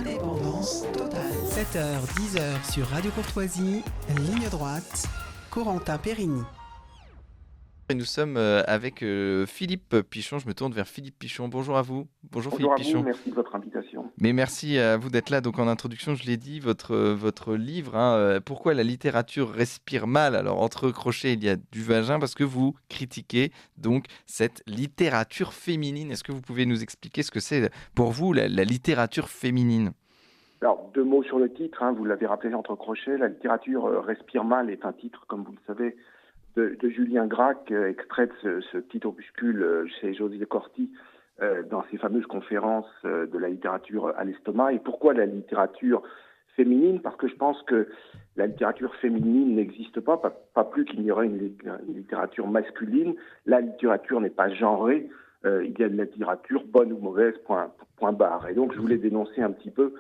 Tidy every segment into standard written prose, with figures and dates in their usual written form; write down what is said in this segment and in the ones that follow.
Indépendance totale. 7h, 10h sur Radio Courtoisie, ligne droite, Corentin Périni. Et nous sommes avec Philippe Pichon. Je me tourne vers Philippe Pichon. Bonjour à vous. Bonjour Philippe à Pichon. vous, merci de votre invitation. Mais merci à vous d'être là. Donc en introduction, je l'ai dit, votre livre, Pourquoi la littérature respire mal. Alors entre crochets, il y a du vagin parce que vous critiquez donc cette littérature féminine. Est-ce que vous pouvez nous expliquer ce que c'est pour vous la littérature féminine ? Alors, 2 mots sur le titre, vous l'avez rappelé entre crochets. La littérature respire mal est un titre, comme vous le savez, de Julien Gracq, extrait de ce petit opuscule chez José Corti dans ses fameuses conférences de la littérature à l'estomac. Et pourquoi la littérature féminine ? Parce que je pense que la littérature féminine n'existe pas plus qu'il y aurait une littérature masculine. La littérature n'est pas genrée. Il y a de la littérature bonne ou mauvaise, point barre. Et donc je voulais dénoncer un petit peu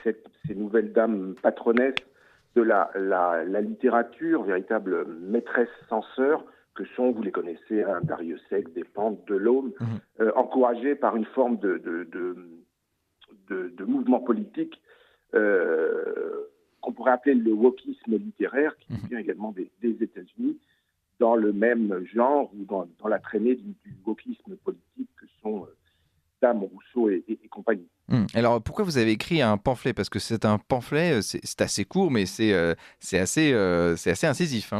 ces nouvelles dames patronesses de la littérature, véritable maîtresse censeur que sont, vous les connaissez, Dariussec, Despentes, Delhomme, encouragées par une forme de mouvement politique qu'on pourrait appeler le wokisme littéraire, qui vient également des États-Unis, dans le même genre ou dans la traînée du wokisme politique que sont Dame, Rousseau et compagnie. Alors, pourquoi vous avez écrit un pamphlet ? Parce que c'est un pamphlet, c'est assez court, mais c'est assez incisif.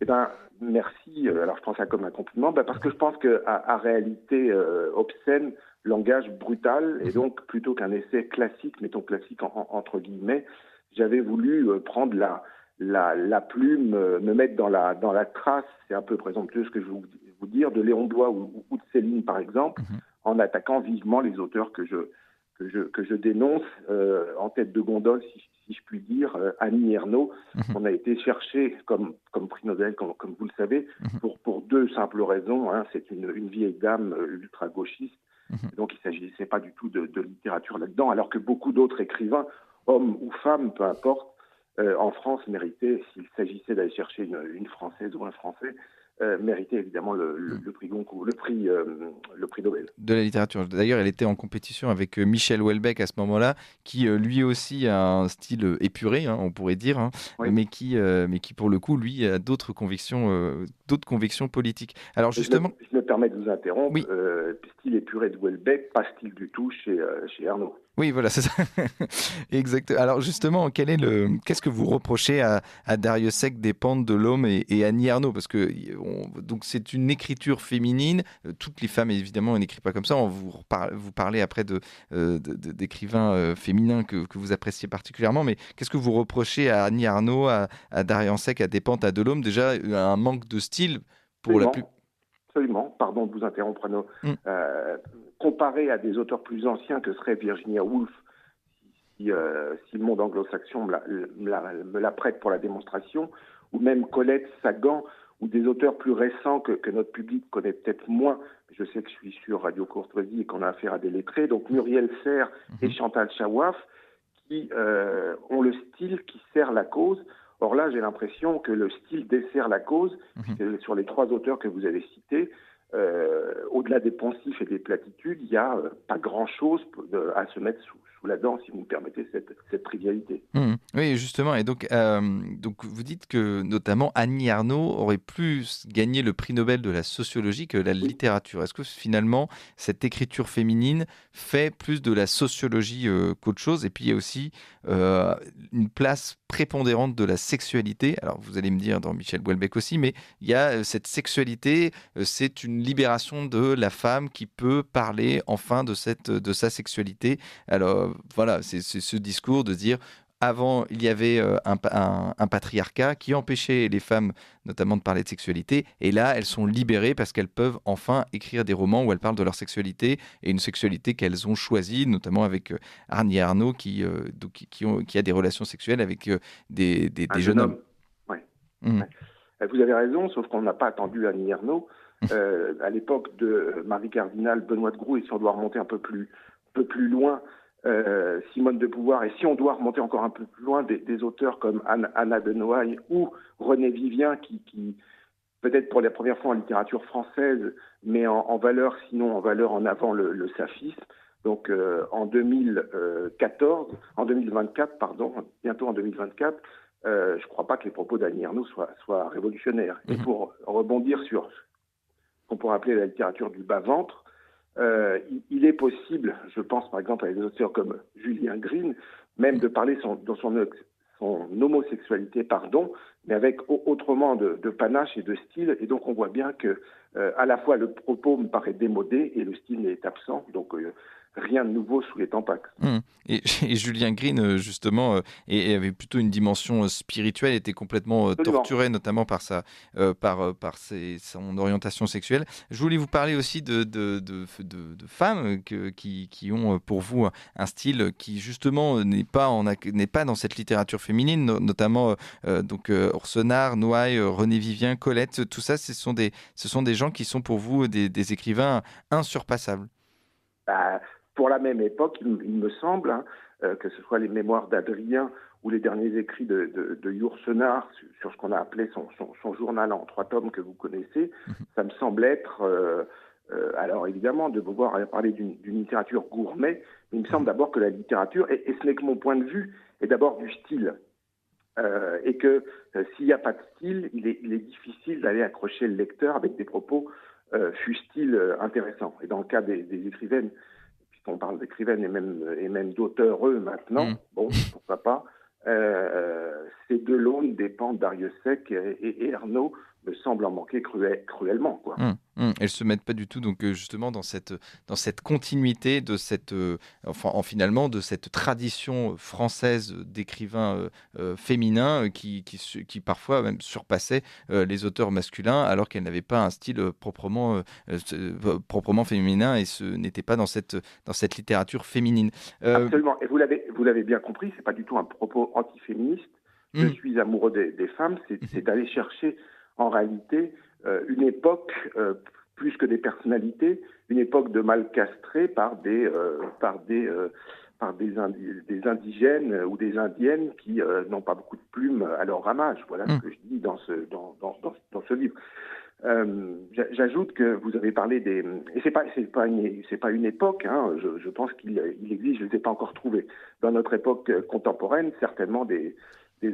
Eh bien, merci. Alors, je prends ça comme un compliment, parce que je pense qu'à réalité obscène, langage brutal, et donc, plutôt qu'un essai classique, mettons classique entre guillemets, j'avais voulu prendre la plume, me mettre dans la trace, c'est un peu présomptueux ce que je vais vous dire, de Léon Bloy ou de Céline, par exemple, en attaquant vivement les auteurs que je dénonce, en tête de gondole, si je puis dire, Annie Ernaux. On a été chercher comme prix Nobel, comme vous le savez, pour 2 simples raisons. C'est une vieille dame ultra-gauchiste, donc il ne s'agissait pas du tout de littérature là-dedans, alors que beaucoup d'autres écrivains, hommes ou femmes, peu importe, en France méritaient, s'il s'agissait d'aller chercher une Française ou un Français, méritait évidemment le prix Goncourt, le prix Nobel. De la littérature. D'ailleurs, elle était en compétition avec Michel Houellebecq à ce moment-là, qui lui aussi a un style épuré, on pourrait dire, oui. mais qui pour le coup, lui, a d'autres convictions politiques. Alors justement, je me permets de vous interrompre. Oui. Style épuré de Houellebecq, pas style du tout chez Ernaux. Oui, voilà, c'est ça. Exact. Alors justement, qu'est-ce que vous reprochez à Dariussec, Despentes, Delhomme et Annie Ernaux ? Parce que donc c'est une écriture féminine. Toutes les femmes, évidemment, n'écrivent pas comme ça. Vous parlez après d'écrivains féminins que vous appréciez particulièrement. Mais qu'est-ce que vous reprochez à Annie Ernaux, à Dariussec, à Despentes, à Delhomme ? Déjà, un manque de style pour la plus... Absolument. Pardon de vous interrompre, Renaud. Comparé à des auteurs plus anciens que serait Virginia Woolf, si le monde anglo-saxon me la prête pour la démonstration, ou même Colette, Sagan, ou des auteurs plus récents que notre public connaît peut-être moins. Je sais que je suis sur Radio Courtoisie et qu'on a affaire à des lettrés, donc Muriel Serre et Chantal Chawaf, qui ont le style qui sert la cause. Or là, j'ai l'impression que le style dessert la cause, sur les 3 auteurs que vous avez cités, au-delà des poncifs et des platitudes, il n'y a pas grand-chose à se mettre sous la dent, si vous me permettez cette trivialité. Oui, justement. Et donc vous dites que notamment Annie Ernaux aurait plus gagné le prix Nobel de la sociologie que la littérature. Est-ce que finalement, cette écriture féminine fait plus de la sociologie qu'autre chose ? Et puis il y a aussi une place prépondérante de la sexualité. Alors vous allez me dire dans Michel Houellebecq aussi, mais il y a cette sexualité, c'est une libération de la femme qui peut parler enfin de sa sexualité. Alors voilà, c'est ce discours de dire avant il y avait un patriarcat qui empêchait les femmes notamment de parler de sexualité, et là elles sont libérées parce qu'elles peuvent enfin écrire des romans où elles parlent de leur sexualité, et une sexualité qu'elles ont choisie, notamment avec Annie Ernaux qui a des relations sexuelles avec des jeunes hommes. Oui. Ouais. Vous avez raison, sauf qu'on n'a pas attendu Annie Ernaux. À l'époque de Marie Cardinal, Benoît de Groux, et si on doit remonter un peu plus loin, Simone de Beauvoir, et si on doit remonter encore un peu plus loin, des auteurs comme Anna de Noailles ou René Vivien, qui peut-être pour la première fois en littérature française, mais en valeur, sinon en valeur en avant le saphisme, Donc en 2024, pardon, bientôt en 2024, je ne crois pas que les propos d'Annie Ernaux soient révolutionnaires. Et pour rebondir sur ce qu'on pourrait appeler la littérature du bas-ventre, il est possible, je pense par exemple à des auteurs comme Julien Green, même de parler dans son homosexualité, mais avec autrement de panache et de style. Et donc on voit bien que à la fois le propos me paraît démodé et le style est absent. Donc rien de nouveau sous les Tampax. Et Julien Green, justement, avait plutôt une dimension spirituelle, était complètement torturé, notamment par son orientation sexuelle. Je voulais vous parler aussi de femmes qui ont pour vous un style qui, justement, n'est pas dans cette littérature féminine, notamment Orsenard, Noailles, René Vivien, Colette. Tout ça, ce sont des gens qui sont pour vous des écrivains insurpassables. Pour la même époque, il me semble, que ce soit les mémoires d'Adrien ou les derniers écrits de Yourcenar sur ce qu'on a appelé son journal en 3 tomes que vous connaissez, ça me semble être, alors évidemment, de pouvoir parler d'une littérature gourmet, mais il me semble d'abord que la littérature, et ce n'est que mon point de vue, est d'abord du style. Et que s'il n'y a pas de style, il est difficile d'aller accrocher le lecteur avec des propos fussent-ils intéressants. Et dans le cas des écrivaines, on parle d'écrivaines et même d'auteurs, eux, maintenant, bon, pourquoi pas, ces deux launes dépendent d'Arieux-Sec et Ernaux me semblent en manquer cruellement, quoi. Elles se mettent pas du tout, donc justement dans cette continuité de finalement de cette tradition française d'écrivains féminins qui parfois même surpassait les auteurs masculins, alors qu'elles n'avaient pas un style proprement féminin, et ce n'était pas dans cette littérature féminine. Absolument. Et vous l'avez bien compris, c'est pas du tout un propos antiféministe. Je suis amoureux des femmes, c'est d'aller chercher en réalité une époque, plus que des personnalités, une époque de mal castrés par des indigènes ou des indiennes qui n'ont pas beaucoup de plumes à leur ramage. Voilà ce que je dis dans ce livre. J'ajoute que vous avez parlé et c'est pas une époque, je pense qu'il existe, je ne les ai pas encore trouvés dans notre époque contemporaine, certainement des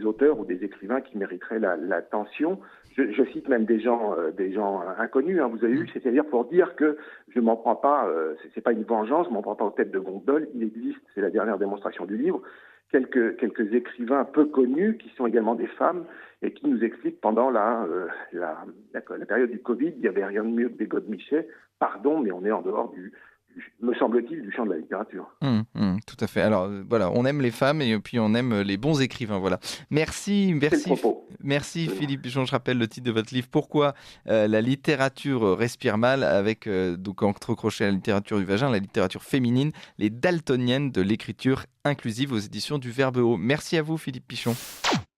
auteurs ou des écrivains qui mériteraient l'attention. Je cite même des gens inconnus, vous avez vu, c'est-à-dire pour dire que je m'en prends pas, c'est pas une vengeance, je m'en prends pas aux têtes de gondole. Il existe, c'est la dernière démonstration du livre, quelques écrivains peu connus qui sont également des femmes et qui nous expliquent pendant la période du Covid, il n'y avait rien de mieux que des Godemichet. Pardon, mais on est en dehors me semble-t-il, du champ de la littérature. Tout à fait. Alors voilà, on aime les femmes et puis on aime les bons écrivains. Voilà. Merci Philippe Pichon. Je rappelle le titre de votre livre, Pourquoi la littérature respire mal, avec donc entre crochets la littérature du vagin, la littérature féminine, les daltoniennes de l'écriture inclusive, aux éditions du Verbe Haut. Merci à vous Philippe Pichon.